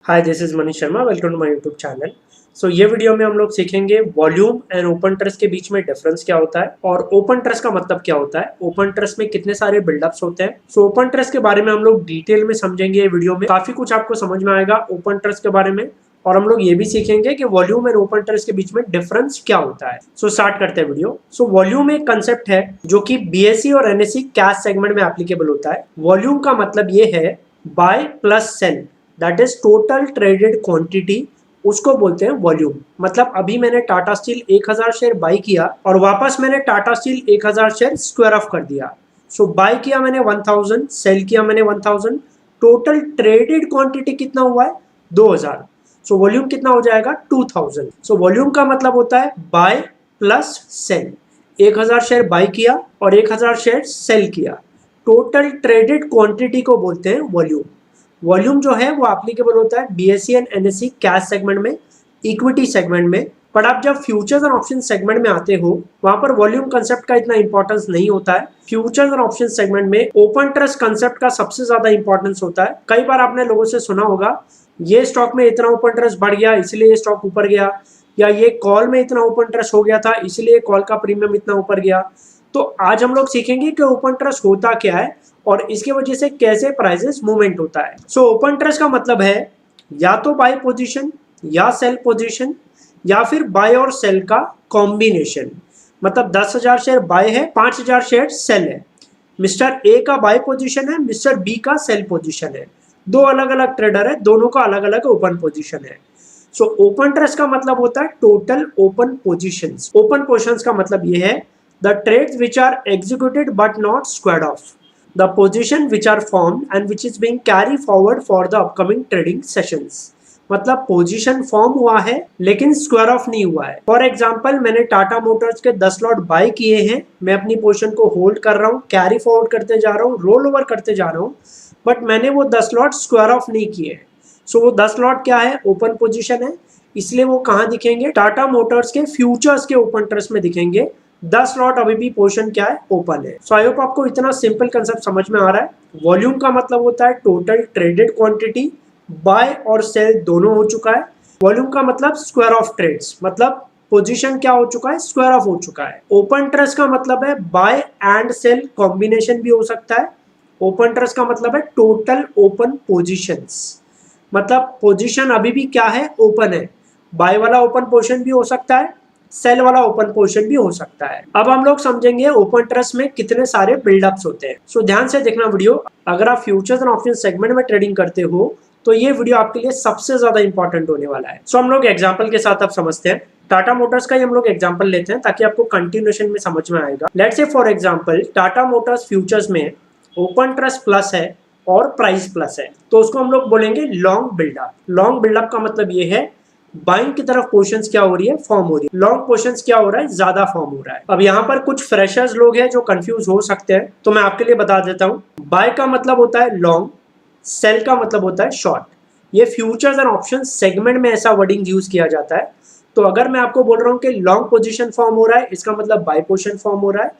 Hi, this is Manish Sharma. Welcome to my YouTube channel. ये video में हम लोग सीखेंगे वॉल्यूम एंड ओपन ट्रस्ट के बीच में डिफरेंस क्या होता है और ओपन ट्रस्ट का मतलब क्या होता है, ओपन ट्रस्ट में कितने सारे बिल्डअप्स होते हैं। ओपन ट्रस्ट के बारे में हम लोग डिटेल में समझेंगे। ये वीडियो में काफी कुछ आपको समझ में आएगा ओपन ट्रस्ट के बारे में, और हम लोग ये भी सीखेंगे कि वॉल्यूम एंड ओपन ट्रस्ट के बीच में डिफरेंस क्या होता है। स्टार्ट करते हैं वीडियो। वॉल्यूम एक कंसेप्ट है जो कि बीएससी और एनएससी कैश सेगमेंट में एप्लीकेबल होता है। वॉल्यूम का मतलब ये है buy plus sell, that is total traded quantity, उसको बोलते हैं वॉल्यूम। मतलब अभी मैंने टाटा स्टील 1000 शेयर बाई किया और वापस मैंने Tata steel 1000 share square of कर दिया। बाई किया मैंने 1000, सेल किया मैंने 1000, टोटल ट्रेडेड क्वांटिटी कितना हुआ है 2000। वॉल्यूम कितना हो जाएगा 2000। वॉल्यूम का मतलब होता है buy plus sell. 1000 share buy किया और 1000 शेयर सेल किया, टोटल ट्रेडेड क्वांटिटी को बोलते हैं वॉल्यूम। वॉल्यूम जो है वो एप्लीकेबल होता है BSc and NSC cash segment में, इक्विटी सेगमेंट में। पर आप जब फ्यूचर्स एंड ऑप्शन सेगमेंट में आते हो वहां पर वॉल्यूम कंसेप्ट का इतना इंपॉर्टेंस नहीं होता है। फ्यूचर्स एंड ऑप्शन सेगमेंट में ओपन ट्रस्ट कंसेप्ट का सबसे ज्यादा इंपॉर्टेंस होता है। कई बार आपने लोगों से सुना होगा ये स्टॉक में इतना ओपन ट्रस्ट बढ़ गया इसलिए ये स्टॉक ऊपर गया, या ये कॉल में इतना ओपन ट्रस्ट हो गया था इसलिए कॉल का प्रीमियम इतना ऊपर गया। तो आज हम लोग सीखेंगे कि ओपन ट्रस्ट होता क्या है और इसके वजह से कैसे प्राइसेस मूवमेंट होता है। ओपन ट्रस्ट का मतलब है या तो बाय पोजीशन या सेल पोजीशन या फिर बाय और सेल का कॉम्बिनेशन। मतलब 10,000 शेयर बाय है, 5,000 शेयर सेल है। मिस्टर ए का बाय पोजीशन है, मिस्टर बी का सेल पोजीशन है। दो अलग अलग ट्रेडर है, दोनों का अलग अलग ओपन पोजीशन है। ओपन ट्रस्ट का मतलब होता है total open positions. Open positions का मतलब ये है the trades which are executed but not squared off, the position which are formed and which is being carried forward for the upcoming trading sessions। मतलब position form हुआ है लेकिन square of नहीं हुआ है। फॉर एग्जांपल मैंने Tata Motors के 10 lot bye किए हैं, मैं अपनी पोजीशन को होल्ड कर रहा हूँ, कैरी फॉरवर्ड करते जा रहा हूँ, रोल ओवर करते जा रहा हूँ, बट मैंने वो 10 लॉट स्क्वायर ऑफ नहीं किए। वो 10 लॉट क्या है, ओपन पोजीशन है, इसलिए वो कहाँ दिखेंगे, टाटा मोटर्स के फ्यूचर्स के ओपन ट्रस्ट में दिखेंगे। 10 लॉट अभी भी पोजीशन क्या है, ओपन है। आई होप आपको इतना सिंपल कंसेप्ट समझ में आ रहा है। वॉल्यूम का मतलब होता है टोटल ट्रेडेड क्वांटिटी, बाय और सेल दोनों हो चुका है। वॉल्यूम का मतलब स्क्वायर ऑफ ट्रेड्स, मतलब पोजीशन क्या हो चुका है, स्क्वायर ऑफ हो चुका है। ओपन ट्रस्ट का मतलब है बाय एंड सेल कॉम्बिनेशन भी हो सकता है। ओपन ट्रस्ट का मतलब है टोटल ओपन पोजीशंस, मतलब पोजीशन अभी भी क्या है, ओपन है। बाय वाला ओपन पोजीशन भी हो सकता है, सेल वाला ओपन पोजीशन भी हो सकता है। अब हम लोग समझेंगे ओपन ट्रस्ट में कितने सारे बिल्डअप्स होते हैं। ध्यान से देखना वीडियो। अगर आप फ्यूचर्स एंड ऑप्शन सेगमेंट में ट्रेडिंग करते हो तो ये वीडियो आपके लिए सबसे ज्यादा इंपॉर्टेंट होने वाला है। हम लोग एग्जांपल के साथ अब समझते हैं। टाटा मोटर्स का ही हम लोग एग्जांपल लेते हैं ताकि आपको कंटिन्यूएशन में समझ में आएगा। Let's say for example Tata Motors futures में ओपन ट्रस्ट प्लस है और प्राइस प्लस है, तो उसको हम लोग बोलेंगे लॉन्ग बिल्डअप। लॉन्ग बिल्डअप का मतलब ये है बाइंग की तरफ पोजीशंस क्या हो रही है, फॉर्म हो रही है। लॉन्ग पोजीशंस क्या हो रहा है, ज्यादा फॉर्म हो रहा है। अब यहाँ पर कुछ फ्रेशर्स लोग हैं जो कंफ्यूज हो सकते हैं, तो मैं आपके लिए बता देता हूँ। बाय का मतलब होता है लॉन्ग, सेल का मतलब होता है शॉर्ट। ये फ्यूचर्स एंड ऑप्शन सेगमेंट में ऐसा वर्डिंग यूज किया जाता है। तो अगर मैं आपको बोल रहा हूँ कि लॉन्ग पोजीशन फॉर्म हो रहा है, इसका मतलब बाय पोजीशन फॉर्म हो रहा है।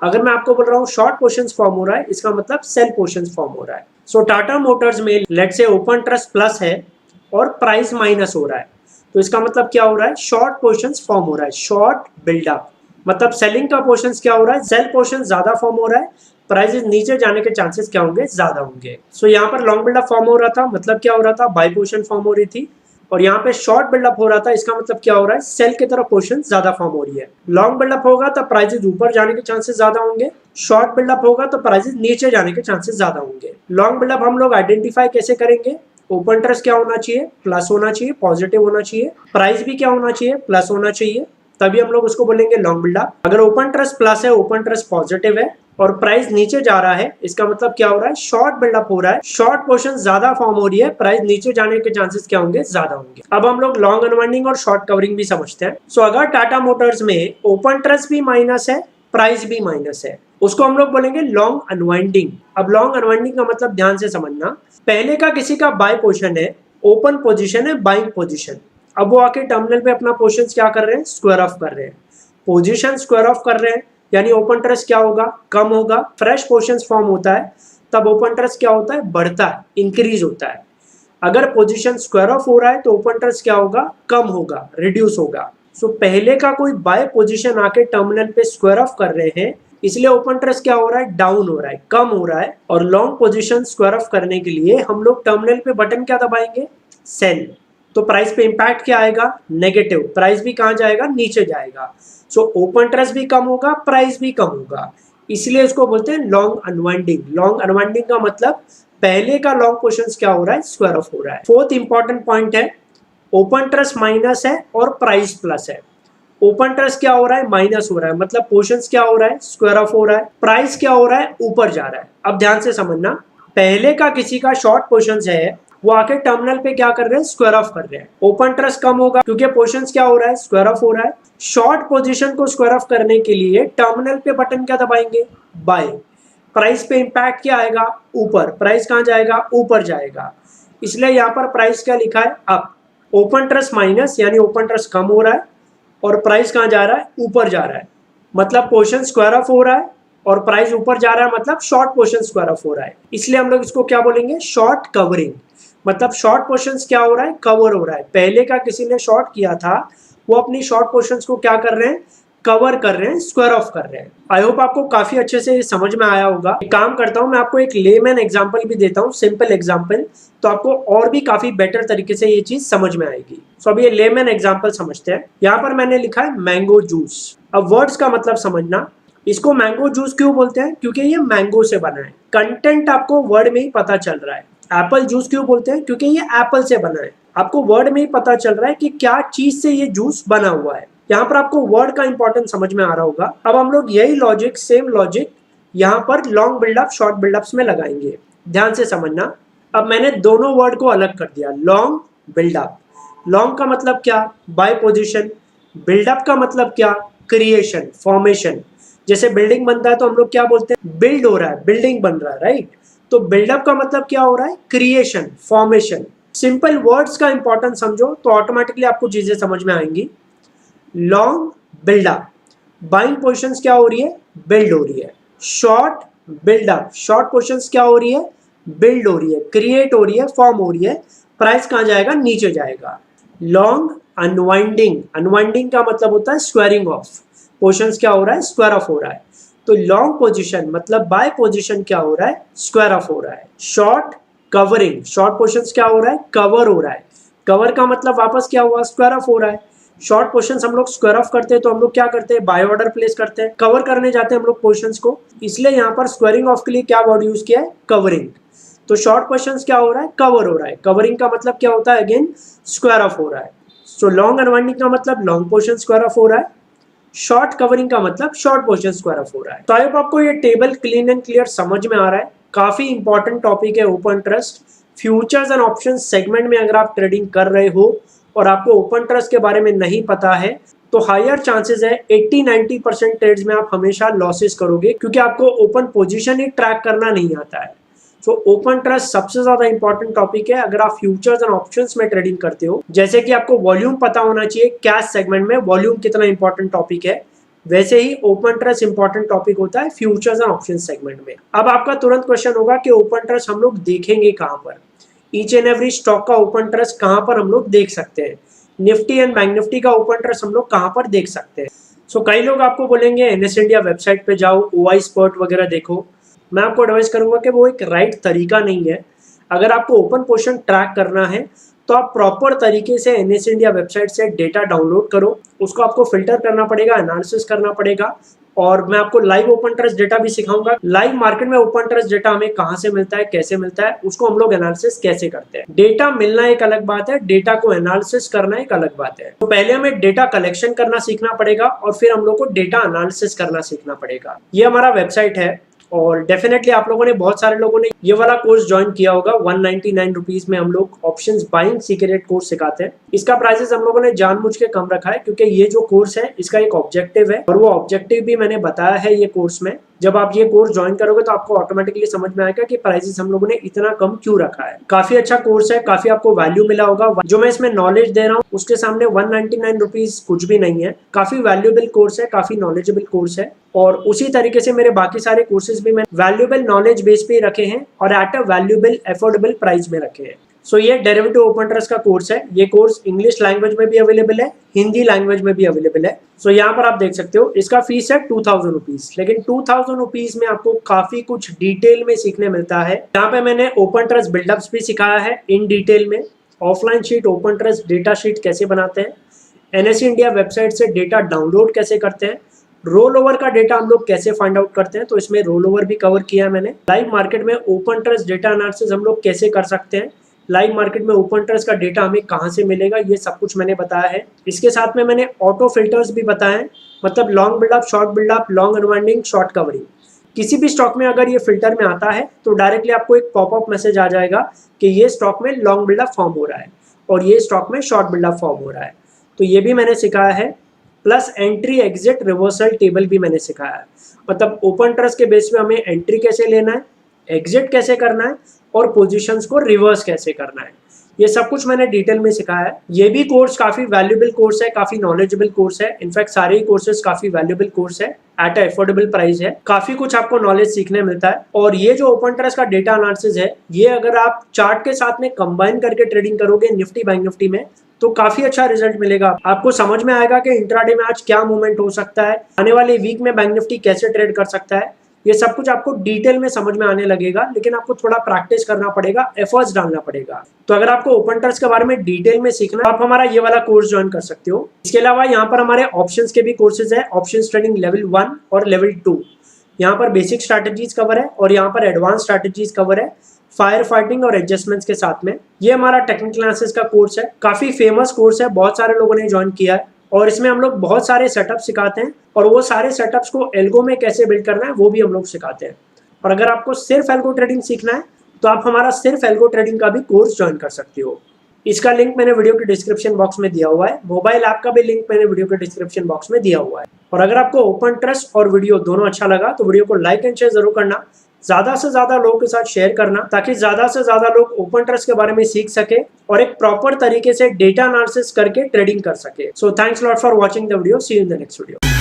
अगर मैं आपको बोल रहा हूँ शॉर्ट पोजीशन फॉर्म हो रहा है, इसका मतलब सेल पोजीशन फॉर्म हो रहा है। टाटा मोटर्स में let's say open trust plus है और प्राइस माइनस हो रहा है, तो इसका मतलब क्या हो रहा है, शॉर्ट पोजीशंस फॉर्म हो रहा है, शॉर्ट बिल्डअप। मतलब सेलिंग का पोजीशंस क्या हो रहा है, सेल पोजीशन ज्यादा फॉर्म हो रहा है, प्राइसेस नीचे जाने के चांसेस क्या होंगे, ज्यादा होंगे। यहाँ पर लॉन्ग बिल्डअप फॉर्म हो रहा था, मतलब क्या हो रहा था, बाय पोजीशन फॉर्म हो रही थी। और यहाँ पे शॉर्ट बिल्डअप हो रहा था, इसका मतलब क्या हो रहा है, सेल की तरफ पोजीशन ज्यादा फॉर्म हो रही है। लॉन्ग बिल्डअप होगा तो प्राइसेस ऊपर जाने के चांसेस ज्यादा होंगे, शॉर्ट बिल्डअप होगा तो प्राइसेस नीचे जाने के चांसेस ज्यादा होंगे। लॉन्ग बिल्डअप हम लोग आइडेंटिफाई कैसे करेंगे, ओपन ट्रस्ट क्या होना चाहिए, प्लस होना चाहिए, पॉजिटिव होना चाहिए। प्राइस भी क्या होना चाहिए, प्लस होना चाहिए, तभी हम लोग उसको बोलेंगे लॉन्ग बिल्डअप। अगर ओपन ट्रस्ट प्लस है, ओपन ट्रस्ट पॉजिटिव है और प्राइस नीचे जा रहा है, इसका मतलब क्या हो रहा है, शॉर्ट बिल्डअप हो रहा है, शॉर्ट पोजीशन ज्यादा फॉर्म हो रही है, प्राइस नीचे जाने के चांसेस क्या होंगे, ज्यादा होंगे। अब हम लोग लॉन्ग अनवाइंडिंग और शॉर्ट कवरिंग भी समझते हैं। अगर टाटा मोटर्स में ओपन ट्रस्ट भी माइनस है, प्राइस भी माइनस है, उसको हम लोग बोलेंगे लॉन्ग अनवाइंडिंग। अब लॉन्ग अनवाइंडिंग का मतलब ध्यान से समझना, पहले का किसी का बाय पोजीशन है, ओपन पोजीशन है, बाइंग पोजीशन। अब वो आके टर्मिनल पे अपना पोजीशन क्या कर रहे हैं, स्क्वायर ऑफ कर रहे हैं। पोजीशन स्क्वायर ऑफ कर रहे हैं यानी ओपन ट्रस्ट क्या होगा, कम होगा। फ्रेश पोजीशन फॉर्म होता है तब ओपन ट्रस्ट क्या होता है, बढ़ता है, इंक्रीज होता है। अगर पोजीशन स्क्वायर ऑफ हो रहा है तो ओपन इंटरेस्ट क्या होगा, कम होगा, रिड्यूस होगा। सो पहले का कोई बाय पोजीशन आके टर्मिनल पे स्क्वायर ऑफ कर रहे हैं, इसलिए ओपन इंटरेस्ट क्या हो रहा है, डाउन हो रहा है, कम हो रहा है। और लॉन्ग पोजीशन स्क्वायर ऑफ करने के लिए हम लोग टर्मिनल पे बटन क्या दबाएंगे, सेल। तो प्राइस पे इंपैक्ट क्या आएगा, नेगेटिव। प्राइस भी कहां जाएगा, नीचे जाएगा। सो ओपन इंटरेस्ट भी कम होगा, प्राइस भी कम होगा, इसलिए इसको बोलते हैं लॉन्ग अनवाइंडिंग। लॉन्ग अनवाइंडिंग का मतलब पहले का लॉन्ग पोजीशन क्या हो रहा है, स्क्वायर ऑफ हो रहा है। फोर्थ इंपॉर्टेंट पॉइंट है, ओपन इंटरेस्ट माइनस है और प्राइस प्लस है। ओपन इंटरेस्ट क्या हो रहा है, माइनस हो रहा है, मतलब पोर्शंस क्या हो रहा है, स्क्वायर ऑफ हो रहा है। प्राइस क्या हो रहा है, ऊपर जा रहा है। अब ध्यान से समझना, पहले का किसी का शॉर्ट पोर्शंस है, वो आके टर्मिनल पे क्या कर रहे हैं, स्क्वायर ऑफ कर रहे हैं। ओपन इंटरेस्ट कम होगा क्योंकि पोर्शंस क्या हो रहा है, स्क्वायर ऑफ हो रहा है। शॉर्ट पोजीशन को स्क्वायर ऑफ करने के लिए टर्मिनल पे बटन क्या दबाएंगे, बाय। प्राइस पे इंपैक्ट क्या आएगा, ऊपर। प्राइस कहां जाएगा, ऊपर जाएगा, इसलिए यहाँ पर प्राइस क्या लिखा है, अप। ओपन इंटरेस्ट माइनस यानी ओपन इंटरेस्ट कम हो रहा है और प्राइस कहां जा रहा है, ऊपर जा रहा है, मतलब पोर्शन स्क्वायर ऑफ हो रहा है और प्राइस ऊपर जा रहा है, मतलब शॉर्ट पोर्शन स्क्वायर ऑफ हो रहा है। इसलिए हम लोग इसको क्या बोलेंगे, शॉर्ट कवरिंग। मतलब शॉर्ट पोर्शन क्या हो रहा है, कवर हो रहा है। पहले का किसी ने शॉर्ट किया था, वो अपनी शॉर्ट पोर्शन को क्या कर रहे हैं, कवर कर रहे हैं, स्क्वायर ऑफ कर रहे हैं। आई होप आपको काफी अच्छे से समझ में आया होगा। एक काम करता हूं, मैं आपको एक लेमैन एग्जांपल भी देता हूं, सिंपल एग्जांपल, तो आपको और भी काफी बेटर तरीके से ये चीज समझ में आएगी। सो अब ये लेमैन एग्जांपल समझते हैं। यहाँ पर मैंने लिखा है मैंगो जूस। अब वर्ड्स का मतलब समझना, इसको मैंगो जूस क्यों बोलते हैं, क्योंकि ये मैंगो से बना है। कंटेंट आपको वर्ड में ही पता चल रहा है। एप्पल जूस क्यों बोलते हैं, क्योंकि ये एप्पल से बना है। आपको वर्ड में ही पता चल रहा है कि क्या चीज से ये जूस बना हुआ है। यहाँ पर आपको वर्ड का इंपॉर्टेंस समझ में आ रहा होगा। अब हम लोग यही लॉजिक, सेम लॉजिक यहाँ पर लॉन्ग बिल्डअप, शॉर्ट बिल्डअप्स में लगाएंगे। ध्यान से समझना। अब मैंने दोनों वर्ड को अलग कर दिया, लॉन्ग बिल्डअप। लॉन्ग का मतलब क्या, बाय पोजीशन। बिल्डअप का मतलब क्या, क्रिएशन, फॉर्मेशन। जैसे बिल्डिंग बनता है तो हम लोग क्या बोलते हैं, बिल्ड हो रहा है, बिल्डिंग बन रहा है, राइट। तो बिल्डअप का मतलब क्या हो रहा है, क्रिएशन, फॉर्मेशन। सिंपल वर्ड्स का इंपॉर्टेंस समझो तो ऑटोमेटिकली आपको चीजें समझ में आएंगी। लॉन्ग बिल्डअप, बाइंग पोजीशंस क्या हो रही है, बिल्ड हो रही है। शॉर्ट बिल्डअप, शॉर्ट पोजीशंस क्या हो रही है, बिल्ड हो रही है, क्रिएट हो रही है, फॉर्म हो रही है। प्राइस कहां जाएगा, नीचे जाएगा। लॉन्ग अनवाइंडिंग, अनवाइंडिंग का मतलब होता है स्क्वायरिंग ऑफ। पोजीशंस क्या हो रहा है, स्क्वायर ऑफ हो रहा है। तो लॉन्ग पोजीशन मतलब बाय पोजीशन क्या हो रहा है, स्क्वायर ऑफ हो रहा है। शॉर्ट कवरिंग, शॉर्ट पोजीशंस क्या हो रहा है, कवर हो रहा है। कवर का मतलब वापस क्या हुआ, स्क्वायर ऑफ हो रहा है। शॉर्ट पोजीशंस हम लोग स्क्वायर ऑफ करते हैं तो हम लोग क्या करते हैं, बाय ऑर्डर प्लेस करते हैं। कवर करने जाते हैं हम लोग पोजीशंस को, इसलिए यहाँ पर स्क्वायरिंग ऑफ के लिए क्या वर्ड यूज किया है, कवरिंग। तो शॉर्ट पोजीशंस क्या हो रहा है, कवर हो रहा है। कवरिंग का मतलब क्या होता है, अगेन स्क्वायर ऑफ हो रहा है। सो लॉन्ग अनवाइंडिंग का मतलब लॉन्ग पोजीशन स्क्वायर ऑफ हो रहा है। शॉर्ट कवरिंग का मतलब शॉर्ट पोजीशन स्क्वायर ऑफ हो रहा है। तो आई होप आपको ये टेबल क्लीन एंड क्लियर समझ में आ रहा है। काफी इंपॉर्टेंट टॉपिक है open interest. Futures and option segment में अगर आप ट्रेडिंग कर रहे हो और आपको ओपन इंटरेस्ट के बारे में नहीं पता है तो हायर चांसेस है 80-90% ट्रेड्स में आप हमेशा लॉसेस करोगे, क्योंकि आपको ओपन पोजीशन ही ट्रैक करना नहीं आता है। तो ओपन इंटरेस्ट सबसे ज्यादा इंपॉर्टेंट टॉपिक है अगर आप फ्यूचर्स एंड ऑप्शंस में ट्रेडिंग करते हो। जैसे कि आपको वॉल्यूम पता होना चाहिए, कैश सेगमेंट में वॉल्यूम कितना इंपॉर्टेंट टॉपिक है, वैसे ही ओपन इंटरेस्ट इंपॉर्टेंट टॉपिक होता है फ्यूचर्स एंड ऑप्शन सेगमेंट में। अब आपका तुरंत क्वेश्चन होगा कि ओपन इंटरेस्ट हम लोग देखेंगे कहां पर, ईच एंड एवरी स्टॉक का ओपन इंटरेस्ट कहां पर हम लोग देख सकते हैं, निफ्टी एंड बैंक निफ्टी का ओपन इंटरेस्ट हम लोग कहां पर देख सकते हैं। सो कई लोग आपको बोलेंगे एनएस इंडिया वेबसाइट पे जाओ, ओआई स्पॉट वगैरह देखो। मैं आपको एडवाइस करूंगा कि वो एक राइट तरीका नहीं है। अगर आपको ओपन पोजीशन ट्रैक करना है तो आप प्रॉपर तरीके से एनएस इंडिया वेबसाइट से डेटा डाउनलोड करो, उसको आपको फिल्टर करना पड़ेगा, एनालिसिस करना पड़ेगा। और मैं आपको लाइव ओपन इंटरेस्ट डेटा भी सिखाऊंगा। लाइव मार्केट में ओपन इंटरेस्ट डेटा हमें कहां से मिलता है, कैसे मिलता है, उसको हम लोग एनालिसिस कैसे करते हैं। डेटा मिलना एक अलग बात है, डेटा को एनालिसिस करना एक अलग बात है। तो पहले हमें डेटा कलेक्शन करना सीखना पड़ेगा और फिर हम लोग को डेटा एनालिसिस करना सीखना पड़ेगा। ये हमारा वेबसाइट है और डेफिनेटली आप लोगों ने, बहुत सारे लोगों ने ये वाला कोर्स ज्वाइन किया होगा। 199 रुपीज में हम लोग ऑप्शंस बाइंग सीक्रेट कोर्स सिखाते हैं। इसका प्राइसेस हम लोगों ने जानबूझ के कम रखा है क्योंकि ये जो कोर्स है इसका एक ऑब्जेक्टिव है और वो ऑब्जेक्टिव भी मैंने बताया है ये कोर्स में। जब आप ये कोर्स ज्वाइन करोगे तो आपको ऑटोमेटिकली समझ में आएगा कि प्राइसेस हम लोगों ने इतना कम क्यों रखा है। काफी अच्छा कोर्स है, काफी आपको वैल्यू मिला होगा। जो मैं इसमें नॉलेज दे रहा हूँ उसके सामने 199 रुपीज कुछ भी नहीं है। काफी वैल्यूएबल कोर्स है, काफी नॉलेजेबल कोर्स है। और उसी तरीके से मेरे बाकी सारे कोर्सेज भी मैंने वैल्यूएबल नॉलेज बेस पे रखे हैं और at a valuable affordable price में रखे हैं। सो ये डेरिवेटिव ओपन ट्रस्ट का कोर्स है। ये कोर्स इंग्लिश लैंग्वेज में भी अवेलेबल है, हिंदी लैंग्वेज में भी अवेलेबल है। सो यहाँ पर आप देख सकते हो इसका फीस है 2000 रुपीज, लेकिन 2000 रुपीज में आपको काफी कुछ डिटेल में सीखने मिलता है। यहाँ पे मैंने ओपन ट्रस्ट बिल्डअप्स भी सिखाया है इन डिटेल में, offline sheet open trust data sheet कैसे बनाते हैं, एनएससी इंडिया वेबसाइट से डेटा डाउनलोड कैसे करते हैं, रोल ओवर का डेटा हम लोग कैसे फाइंड आउट करते हैं, तो इसमें रोल ओवर भी कवर किया है मैंने। लाइव मार्केट में ओपन ट्रस्ट डेटा एनालिसिस हम लोग कैसे कर सकते हैं, लाइव मार्केट में ओपन ट्रस्ट का डेटा हमें कहाँ से मिलेगा, ये सब कुछ मैंने बताया है। इसके साथ में मैंने ऑटो फिल्टर्स भी बताए हैं, मतलब long buildup, short buildup, long unwinding, short covering. किसी भी स्टॉक में अगर ये फिल्टर में आता है तो डायरेक्टली आपको एक पॉपअप मैसेज आ जाएगा कि ये स्टॉक में लॉन्ग बिल्डअप फॉर्म हो रहा है और ये स्टॉक में शॉर्ट बिल्डअप फॉर्म हो रहा है। तो ये भी मैंने सिखाया है। Plus entry exit reversal table भी मैंने सिखाया है, मतलब ओपन ट्रस्ट के बेस पे हमें एंट्री कैसे लेना है, एग्जिट कैसे करना है और पोजीशंस को रिवर्स कैसे करना है, ये सब कुछ मैंने डिटेल में सिखाया है। ये भी कोर्स काफी वैल्यूएबल कोर्स है, काफी नॉलेजेबल कोर्स है। इनफैक्ट सारे ही कोर्सेज काफी वैल्यूएबल कोर्स है, एट अफोर्डेबल प्राइस है, काफी कुछ आपको नॉलेज सीखने मिलता है। और ये जो ओपन ट्रस्ट का डेटा एनालिसिस है, ये अगर आप चार्ट के साथ में कंबाइन करके ट्रेडिंग करोगे निफ्टी बैंक निफ्टी में, तो काफी अच्छा रिजल्ट मिलेगा। आपको समझ में आएगा कि इंट्राडे में आज क्या मूवमेंट हो सकता है, आने वाले वीक में बैंक निफ्टी कैसे ट्रेड कर सकता है, ये सब कुछ आपको डिटेल में समझ में आने लगेगा। लेकिन आपको थोड़ा प्रैक्टिस करना पड़ेगा, एफर्ट्स डालना पड़ेगा। तो अगर आपको ओपन ट्रस्ट के बारे में डिटेल में सीखना, आप हमारा ये वाला कोर्स ज्वाइन कर सकते हो। इसके अलावा यहाँ पर हमारे ऑप्शंस के भी कोर्सेज है, ऑप्शंस ट्रेडिंग लेवल 1 और लेवल 2। यहाँ पर बेसिक स्ट्रैटेजीज कवर है और यहाँ पर एडवांस स्ट्रैटेजीज कवर है, फायर फाइटिंग और एडजस्टमेंट्स के साथ में। ये हमारा टेक्निकल क्लासेस का कोर्स है, काफी फेमस कोर्स है, बहुत सारे लोगों ने ज्वाइन किया है और इसमें हम लोग बहुत सारे सेटअप सिखाते हैं और वो सारे सेटअप्स को एल्गो में कैसे बिल्ड करना है वो भी हम लोग सिखाते हैं। और अगर आपको सिर्फ एल्गो ट्रेडिंग सीखना है तो आप हमारा सिर्फ एल्गो ट्रेडिंग का भी कोर्स ज्वाइन कर सकते हो। इसका लिंक मैंने वीडियो के डिस्क्रिप्शन बॉक्स में दिया हुआ है, मोबाइल ऐप का भी लिंक मैंने वीडियो के डिस्क्रिप्शन बॉक्स में दिया हुआ है। और अगर आपको ओपन ट्रस्ट और वीडियो दोनों अच्छा लगा तो वीडियो को लाइक एंड शेयर जरूर करना, ज्यादा से ज्यादा लोगों के साथ शेयर करना, ताकि ज्यादा से ज्यादा लोग ओपन ट्रस्ट के बारे में सीख सके और एक प्रॉपर तरीके से डेटा एनालिसिस करके ट्रेडिंग कर सके। So thanks lot for watching the video, see you in the next video.